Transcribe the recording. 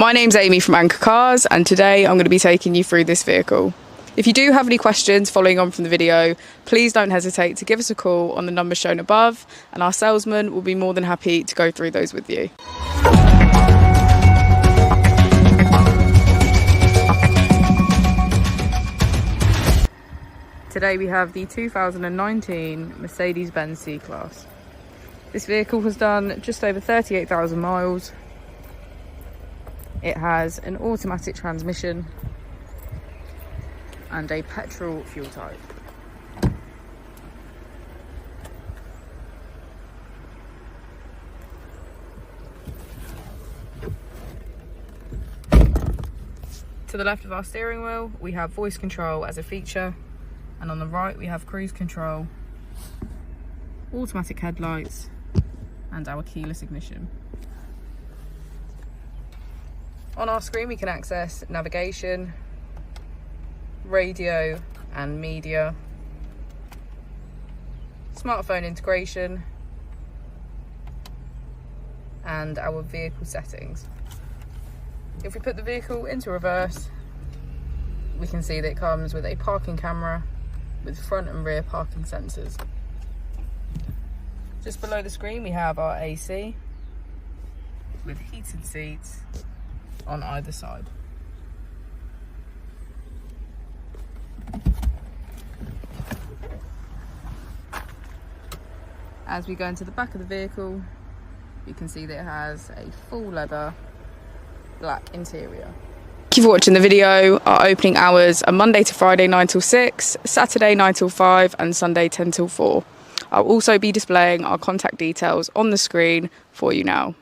My name's Amy from Anchor Cars, and today I'm going to be taking you through this vehicle. If you do have any questions following on from the video, please don't hesitate to give us a call on the number shown above, and our salesman will be more than happy to go through those with you. Today we have the 2019 Mercedes-Benz C-Class. This vehicle has done just over 38,000 miles. It has an automatic transmission and a petrol fuel type. To the left of our steering wheel, we have voice control as a feature, and on the right we have cruise control, automatic headlights, and our keyless ignition. On our screen we can access navigation, radio and media, smartphone integration, and our vehicle settings. If we put the vehicle into reverse, we can see that it comes with a parking camera with front and rear parking sensors. Just below the screen we have our AC with heated seats on either side. As we go into the back of the vehicle, you can see that it has a full leather black interior. Thank you for watching the video. Our opening hours are Monday to Friday 9 till 6, Saturday 9 till 5 and Sunday 10 till 4. I'll also be displaying our contact details on the screen for you now.